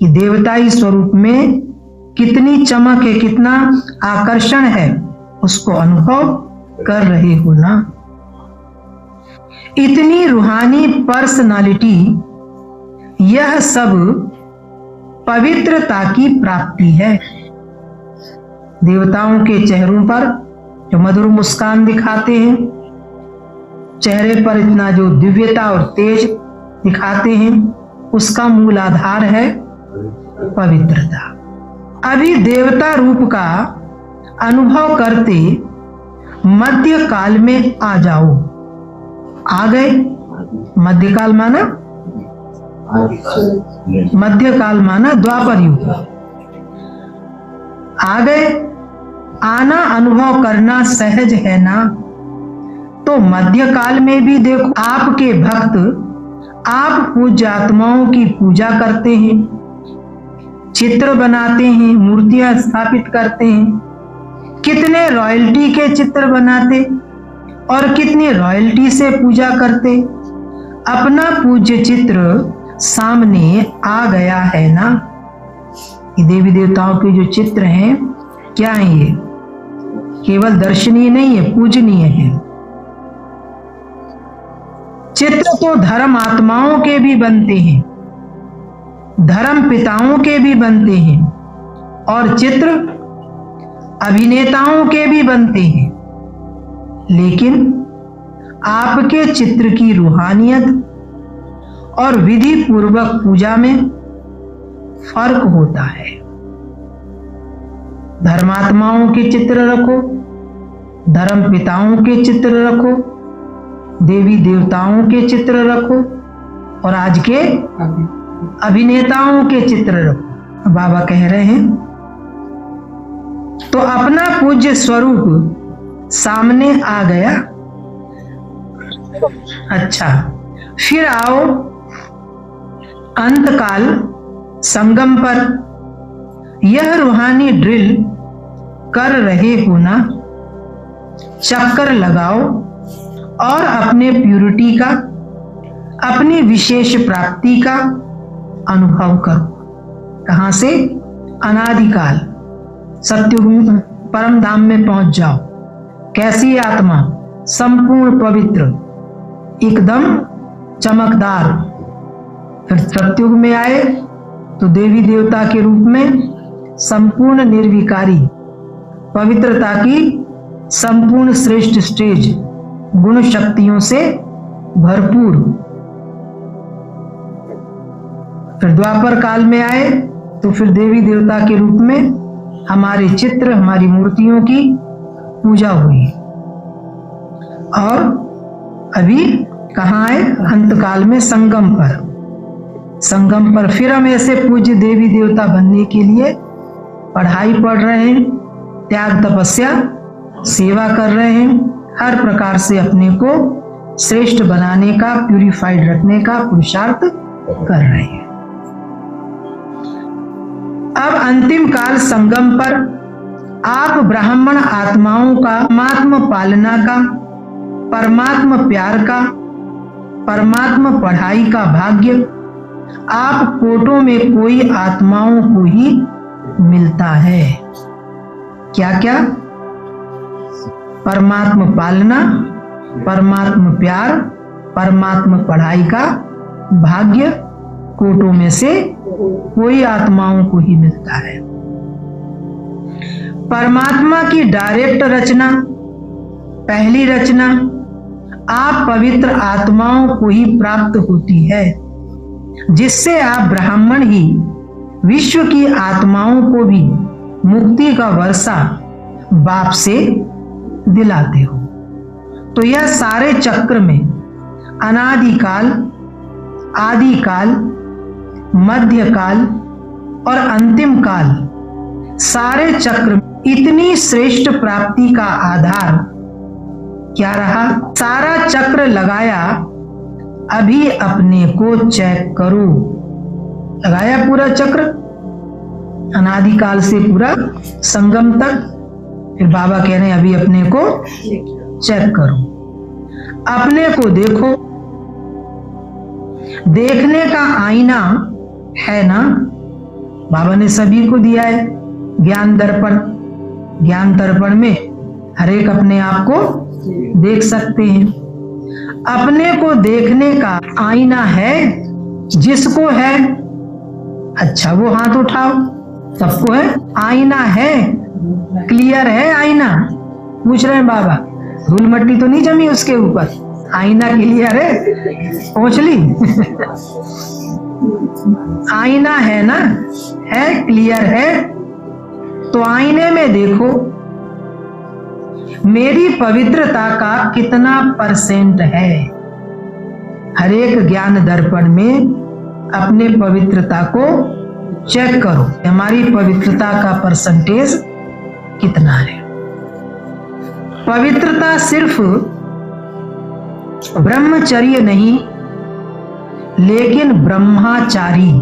कि देवताई स्वरूप में कितनी चमक है, कितना आकर्षण है, उसको अनुभव कर रहे हो ना। इतनी रूहानी पर्सनालिटी, यह सब पवित्रता की प्राप्ति है। देवताओं के चेहरों पर जो मधुर मुस्कान दिखाते हैं, चेहरे पर इतना जो दिव्यता और तेज दिखाते हैं, उसका मूल आधार है पवित्रता। अभी देवता रूप का अनुभव करते मध्य काल में आ जाओ। आ गए? मध्यकाल माना, मध्यकाल माना द्वापर युग। आ गए? आना अनुभव करना सहज है ना। तो मध्यकाल में भी देखो, आपके भक्त आप पूज्य आत्माओं की पूजा करते हैं, चित्र बनाते हैं, मूर्तियां स्थापित करते हैं। कितने रॉयल्टी के चित्र बनाते और कितनी रॉयल्टी से पूजा करते। अपना पूज्य चित्र सामने आ गया है ना। ये देवी देवताओं के जो चित्र हैं, क्या है ये? केवल दर्शनीय नहीं है, पूजनीय है। चित्र तो धर्म आत्माओं के भी बनते हैं, धर्म पिताओं के भी बनते हैं, और चित्र अभिनेताओं के भी बनते हैं। लेकिन आपके चित्र की रूहानियत और विधि पूर्वक पूजा में फर्क होता है। धर्मात्माओं के चित्र रखो, धर्म पिताओं के चित्र रखो, देवी देवताओं के चित्र रखो, और आज के अभिनेताओं के चित्र रखो। बाबा कह रहे हैं तो अपना पूज्य स्वरूप सामने आ गया। अच्छा, फिर आओ अंतकाल संगम पर। यह रूहानी ड्रिल कर रहे हो ना। चक्कर लगाओ और अपने प्यूरिटी का, अपनी विशेष प्राप्ति का अनुभव करो। कहां से? अनादिकाल सत्ययुग परम धाम में पहुंच जाओ। कैसी आत्मा? संपूर्ण पवित्र, एकदम चमकदार। फिर सत्ययुग में आए तो देवी देवता के रूप में संपूर्ण निर्विकारी, पवित्रता की संपूर्ण श्रेष्ठ स्टेज, गुण शक्तियों से भरपूर। फिर द्वापर काल में आए तो फिर देवी देवता के रूप में हमारे चित्र, हमारी मूर्तियों की पूजा हुई। और अभी कहाँ आए? अंतकाल में संगम पर। संगम पर फिर हम ऐसे पूज्य देवी देवता बनने के लिए पढ़ाई पढ़ रहे हैं, त्याग तपस्या सेवा कर रहे हैं, हर प्रकार से अपने को श्रेष्ठ बनाने का, प्यूरिफाइड रखने का पुरुषार्थ कर रहे हैं। अब अंतिम काल संगम पर आप ब्राह्मण आत्माओं का परमात्मा पालना का, परमात्मा प्यार का, परमात्मा पढ़ाई का भाग्य आप कोटों में कोई आत्माओं को ही मिलता है। क्या क्या? परमात्मा पालना, परमात्मा प्यार, परमात्मा पढ़ाई का भाग्य कोटों में से कोई आत्माओं को ही मिलता है। परमात्मा की डायरेक्ट रचना, पहली रचना आप पवित्र आत्माओं को ही प्राप्त होती है, जिससे आप ब्राह्मण ही विश्व की आत्माओं को भी मुक्ति का वर्षा बाप से दिलाते हो। तो यह सारे चक्र में अनादिकाल, आदिकाल, मध्यकाल और अंतिम काल, सारे चक्र इतनी श्रेष्ठ प्राप्ति का आधार क्या रहा? सारा चक्र लगाया, अभी अपने को चेक करो। लगाया पूरा चक्र, अनादिकाल से पूरा संगम तक। फिर बाबा कह रहे हैं अभी अपने को चेक करो, अपने को देखो। देखने का आईना है ना, बाबा ने सभी को दिया है ज्ञान दर्पण। ज्ञान दर्पण में हर एक अपने आप को देख सकते हैं। अपने को देखने का आईना है जिसको है, अच्छा वो हाथ उठाओ, सबको है आईना है, क्लियर है आईना। पूछ रहे हैं बाबा, धूल मट्टी तो नहीं जमी उसके ऊपर, आईना क्लियर है, पहुंच ली आईना है ना, है क्लियर है। तो आईने में देखो मेरी पवित्रता का कितना परसेंट है। हर एक ज्ञान दर्पण में अपने पवित्रता को चेक करो, हमारी पवित्रता का परसेंटेज कितना है। पवित्रता सिर्फ ब्रह्मचर्य नहीं, लेकिन ब्रह्माचारी,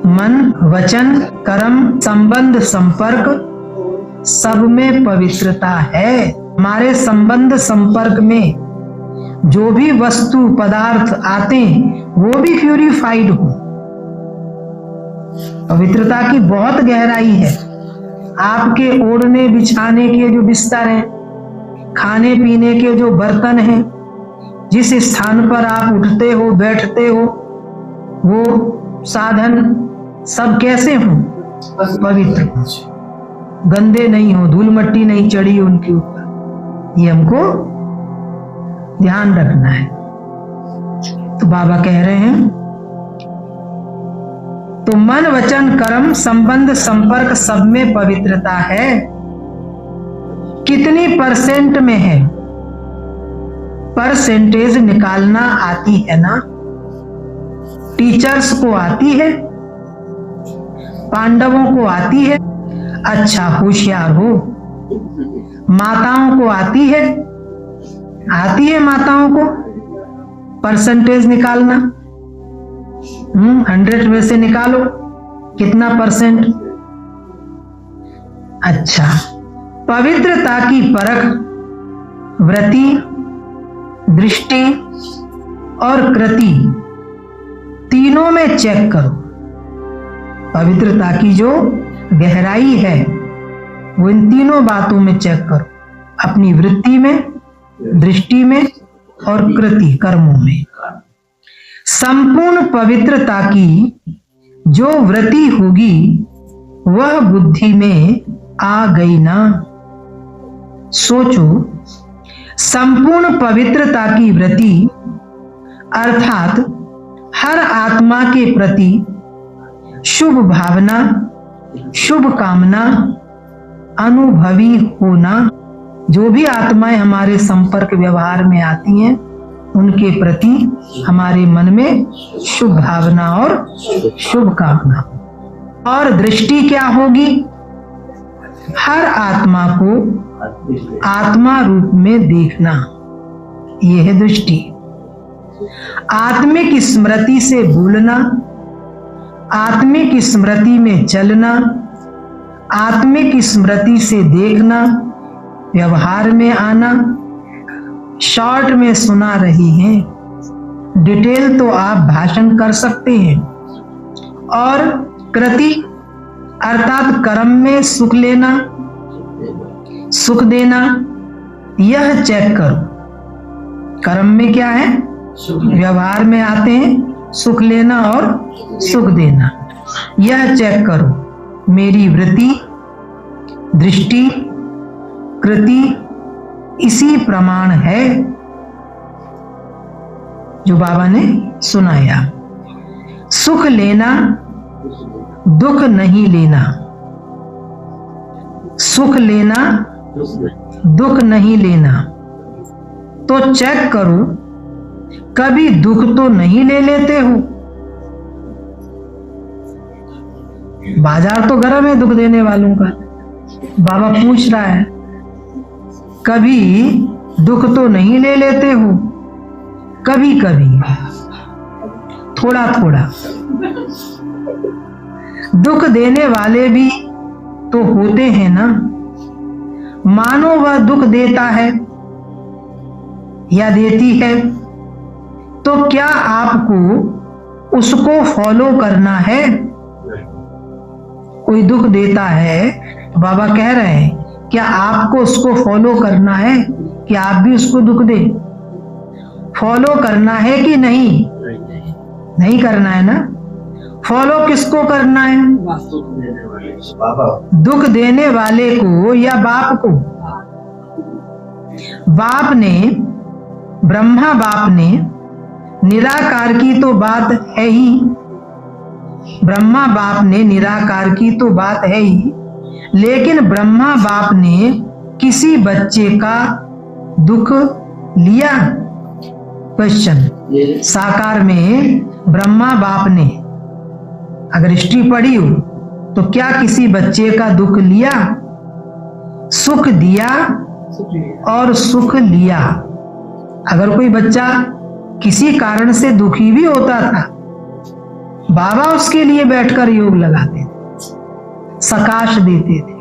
मन वचन कर्म संबंध संपर्क सब में पवित्रता है। हमारे संबंध संपर्क में जो भी वस्तु पदार्थ आते हैं वो भी प्यूरिफाइड हो। पवित्रता की बहुत गहराई है। आपके ओढ़ने बिछाने के जो बिस्तर हैं, खाने पीने के जो बर्तन हैं, जिस स्थान पर आप उठते हो बैठते हो, वो साधन सब कैसे हो? पवित्र, गंदे नहीं हो, धूल मट्टी नहीं चढ़ी उनके ऊपर। ये हमको ध्यान रखना है। तो बाबा कह रहे हैं, तो मन वचन कर्म संबंध संपर्क सब में पवित्रता है। कितनी परसेंट में है? परसेंटेज निकालना आती है ना? टीचर्स को आती है, पांडवों को आती है, अच्छा होशियार हो। माताओं को आती है माताओं को परसेंटेज निकालना। 100 में से निकालो कितना परसेंट। अच्छा, पवित्रता की परख वृत्ति, दृष्टि और कृति तीनों में चेक करो। पवित्रता की जो गहराई है वो इन तीनों बातों में चेक करो, अपनी वृत्ति में, दृष्टि में और कृति कर्मों में। संपूर्ण पवित्रता की जो वृत्ति होगी वह बुद्धि में आ गई ना। सोचो, संपूर्ण पवित्रता की वृत्ति अर्थात हर आत्मा के प्रति शुभ भावना, शुभ कामना, अनुभवी होना। जो भी आत्माएं हमारे संपर्क व्यवहार में आती हैं उनके प्रति हमारे मन में शुभ भावना और शुभ कामना। और दृष्टि क्या होगी? हर आत्मा को आत्मा रूप में देखना, यह है दृष्टि। आत्मिक स्मृति से भूलना, आत्मिक स्मृति में चलना, आत्मिक स्मृति से देखना, व्यवहार में आना। शॉर्ट में सुना रही हैं, डिटेल तो आप भाषण कर सकते हैं। और कृति अर्थात कर्म में सुख लेना, सुख देना, यह चेक करो। कर्म में क्या है? व्यवहार में आते हैं सुख लेना और सुख देना, यह चेक करो। मेरी वृत्ति, दृष्टि, कृति इसी प्रमाण है जो बाबा ने सुनाया। सुख लेना, दुख नहीं लेना। सुख लेना, दुख नहीं लेना। तो चेक करो, कभी दुख तो नहीं ले लेते हो? बाजार तो गर्म है दुख देने वालों का। बाबा पूछ रहा है, कभी दुख तो नहीं ले लेते हो? कभी कभी, थोड़ा थोड़ा। दुख देने वाले भी तो होते हैं ना। मानो वह दुख देता है या देती है, तो क्या आपको उसको फॉलो करना है? कोई दुख देता है तो बाबा कह रहे हैं क्या आपको उसको फॉलो करना है कि आप भी उसको दुख दे? फॉलो करना है कि नहीं? नहीं करना है ना। फॉलो किसको करना है? दुख देने वाले को या बाप को? बाप ने, ब्रह्मा बाप ने निराकार की तो बात है ही, ब्रह्मा बाप ने निराकार की तो बात है ही, लेकिन ब्रह्मा बाप ने किसी बच्चे का दुख लिया? क्वेश्चन। साकार में ब्रह्मा बाप ने अगर हिस्ट्री पढ़ी हो तो क्या किसी बच्चे का दुख लिया? सुख दिया और सुख लिया। अगर कोई बच्चा किसी कारण से दुखी भी होता था, बाबा उसके लिए बैठकर योग लगाते थे, सकाश देते थे,